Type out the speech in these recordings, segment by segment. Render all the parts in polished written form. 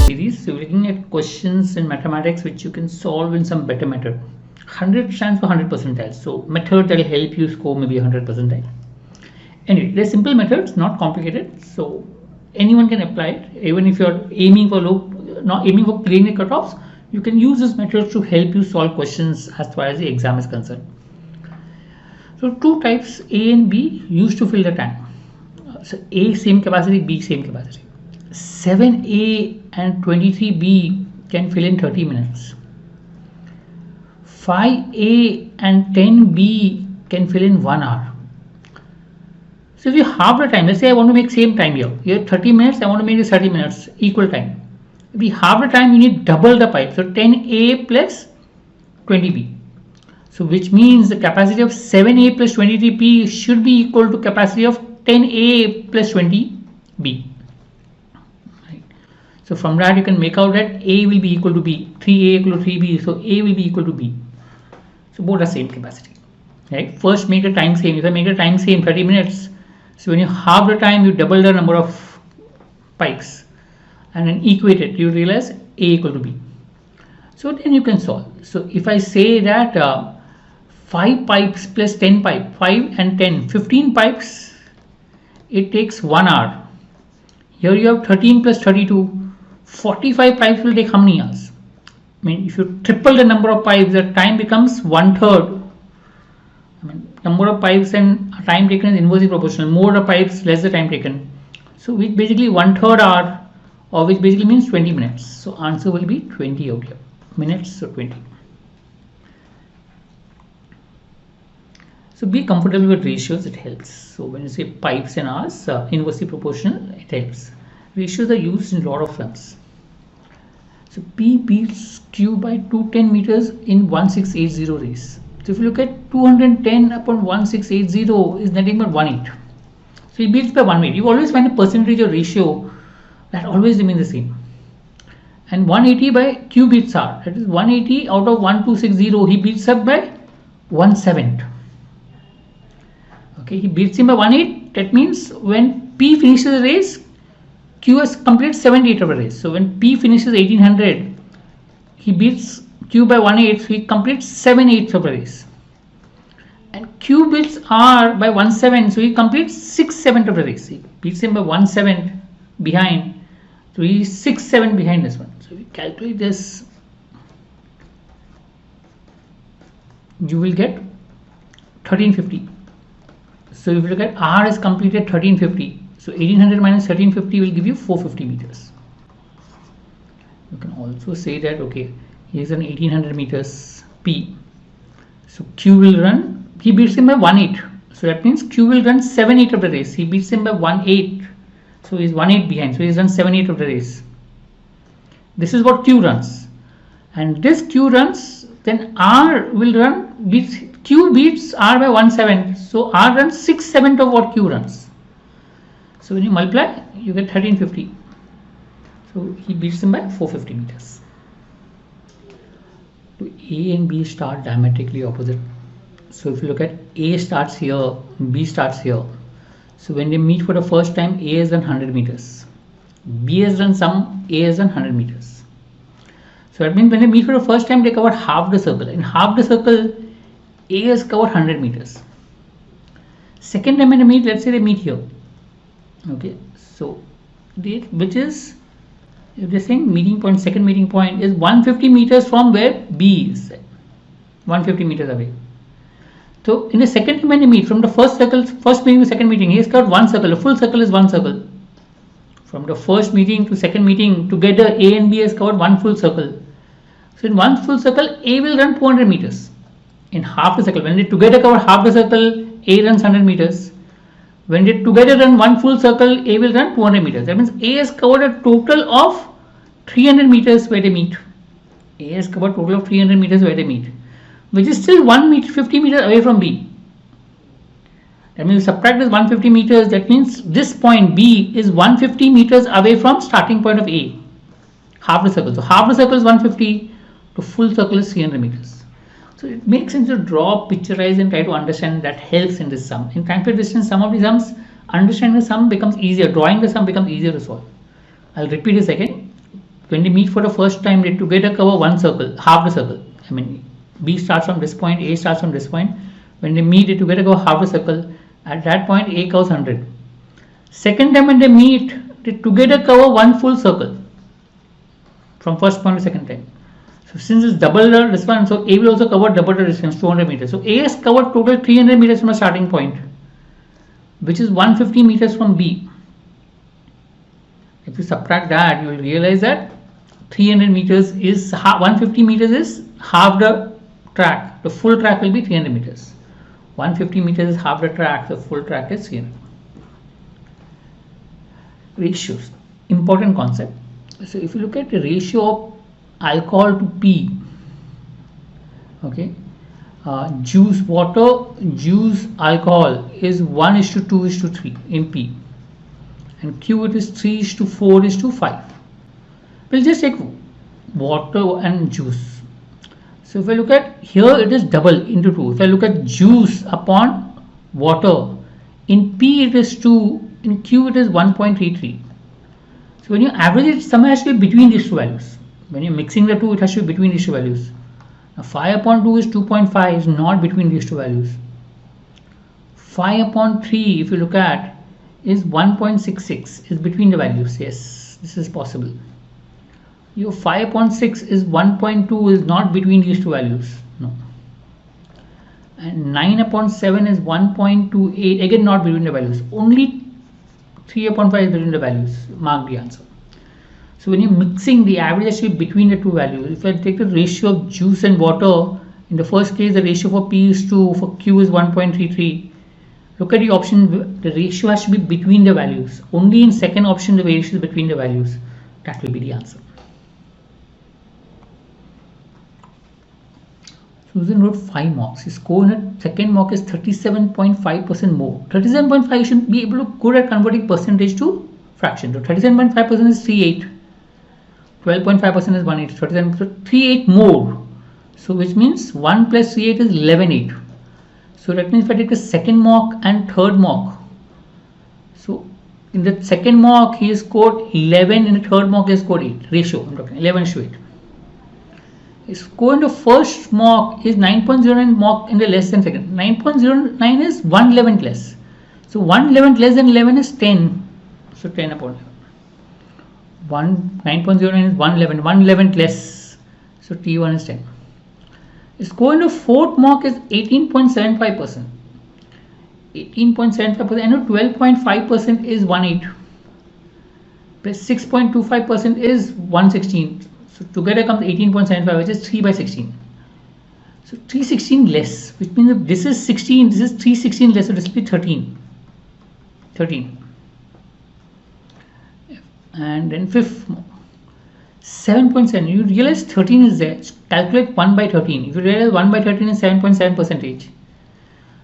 series. So we're looking at questions in mathematics which you can solve in some better method. 100 stands for 100 percentile. So method that will help you score maybe 100 percentile. Anyway, they're simple methods, not complicated. So anyone can apply it. Even if you're aiming for not aiming for clearing the cutoffs, you can use this method to help you solve questions as far as the exam is concerned. So two types, A and B, used to fill the tank. So A same capacity, B same capacity. 7A and 23B can fill in 30 minutes. 5A and 10B can fill in 1 hour. So if you halve the time, let's say I want to make same time here. Here 30 minutes, I want to make this 30 minutes, equal time. If we halve the time, you need double the pipe. So 10A plus 20B. So which means the capacity of 7A plus 23B should be equal to capacity of 10A plus 20B. Right. So from that you can make out that A will be equal to B, 3A equal to 3B, so A will be equal to B. So both are same capacity. Right. First make the time same. If I make the time same 30 minutes, so when you halve the time, you double the number of pipes and then equate it, you realize A equal to B. So then you can solve. So if I say that 5 pipes plus 10 pipe, 5 and 10, 15 pipes, it takes 1 hour. Here you have 13 plus 32, 45 pipes will take how many hours? I mean, if you triple the number of pipes, the time becomes 1/3. I mean, number of pipes and time taken is inversely proportional. More the pipes, less the time taken. So which basically 1/3 hour, or which basically means 20 minutes. So answer will be 20 out here. Minutes, so 20. So be comfortable with ratios, it helps. So when you say pipes and hours, inversely proportional, it helps. Ratios are used in a lot of films. So P beats Q by 210 meters in 1680 race. So if you look at 210 upon 1680 is nothing but 1/8. So he beats by 1/8. You always find a percentage or ratio that always remains the same. And 180 by Q beats R. That is 180 out of 1260. He beats up by 1/7. Okay, he beats him by 1/8. That means when P finishes the race, Q has completed 7/8 of the race. So when P finishes 1800, he beats Q by 1/8, so he completes 7/8 of the race. And Q beats R by 1/7, so he completes 6/7 of the race. He beats him by 1/7 behind, so he is 6/7 behind this one. So we calculate this, you will get 1350. So if you look at R is completed 1350, so 1800 minus 1350 will give you 450 meters. You can also say that, okay, here's an 1800 meters P. So Q will run, he beats him by 1/8. So that means Q will run 7/8 of the race. He beats him by 1/8. So he's 1/8 behind. So he's run 7/8 of the race. This is what Q runs. And this Q runs, then R will run, Q beats R by 1/7. So R runs 6/7 of what Q runs. So when you multiply, you get 1350. So he beats him by 450 meters. So A and B start diametrically opposite. So if you look at A starts here, B starts here. So when they meet for the first time, A has done 100 meters. B has done some, A has done 100 meters. So that means when they meet for the first time, they cover half the circle. In half the circle, A has covered 100 meters. Second time when they meet, let's say they meet here. Okay, so which is, if they're saying meeting point, second meeting point is 150 meters from where B is, 150 meters away. So in the second time when they meet, from the first circle, first meeting to second meeting, he has covered one circle. A full circle is one circle. From the first meeting to second meeting, together A and B has covered one full circle. So in one full circle, A will run 200 meters. In half the circle, when they together cover half the circle, A runs 100 meters. When they together run one full circle, A will run 200 meters. That means A has covered a total of 300 meters where they meet. A has covered a total of 300 meters where they meet, which is still 50 meters away from B. That means subtract this 150 meters, that means this point B is 150 meters away from starting point of A. Half the circle. So half the circle is 150, to full circle is 300 meters. So it makes sense to draw, picturize and try to understand. That helps in this sum. In time period distance, some of the sums, understanding the sum becomes easier. Drawing the sum becomes easier to solve. I'll repeat this again. when they meet for the first time, they together cover one circle, half the circle. I mean, B starts from this point, A starts from this point. When they meet, they together go half the circle. At that point, A covers 100. Second time when they meet, they together cover one full circle from first point to second time. So since it's double the distance, so A will also cover double the distance, 200 meters. So A has covered total 300 meters from the starting point, which is 150 meters from B. If you subtract that, you will realize that 300 meters is 150 meters is half the track. The full track will be 300 meters. 150 meters is half the track. The full track is 300. Ratios, important concept. So if you look at the ratio of alcohol to P, okay, juice water, juice alcohol is 1:2:3 in P, and Q it is 3:4:5. We'll just take water and juice. So if I look at here, it is double into 2. If I look at juice upon water, in P it is 2, in Q it is 1.33. So when you average it, somewhere has to be between these two values. When you're mixing the two, it has to be between these two values. Now 5 upon 2 is 2.5, is not between these two values. 5 upon 3, if you look at, is 1.66, is between the values. Yes, this is possible. Your 5 upon 6 is 1.2, is not between these two values. No. And 9 upon 7 is 1.28, again not between the values. Only 3 upon 5 is between the values. Mark the answer. So when you're mixing, the average has to be between the two values. If I take the ratio of juice and water, in the first case the ratio for P is 2, for Q is 1.33. Look at the option, the ratio has to be between the values. Only in second option the ratio is between the values. That will be the answer. Susan wrote 5 marks. His score in a second mock is 37.5% more. 37.5, you should be able to good at converting percentage to fraction. So 37.5% is 38. 12.5% is 1/8. 38 more. So which means 1 plus 38 is 11/8. So that means if I take the second mock and third mock. So in the second mock he scored 11, in the third mock he scored 8. Ratio, I'm talking 11:8. His score in the first mock is 9.09, mock in the less than second. 9.09 is 1/11th less. So 1/11th less than 11 is 10. So 10 upon 11. 9.09 is 1/11. 1/11th less. So T1 is 10. His score in the fourth mock is 18.75%. 18.75% and 12.5% is 1/8. Plus 6.25% is 1/16. So together comes 18.75, which is 3/16. So 3/16 less, which means if this is 16, this is 3/16 less, so this will be 13. 13. And then fifth, 7.7. You realize 13 is there. Calculate 1/13. If you realize 1/13 is 7.7%.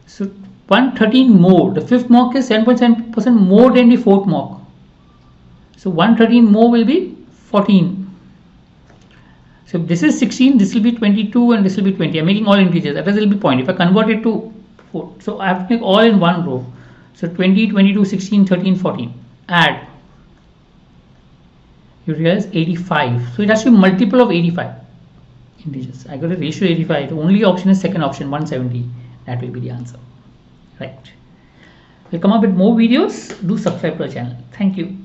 So 113 more. The fifth mock is 7.7% more than the fourth mock. So 113 more will be 14. So if this is 16, this will be 22 and this will be 20. I'm making all integers. That will be point. If I convert it to 4, so I have to make all in one row. So 20, 22, 16, 13, 14. Add. You realize 85. So it has to be multiple of 85 integers. I got a ratio 85. The only option is second option, 170. That will be the answer. Right. We'll come up with more videos. Do subscribe to our channel. Thank you.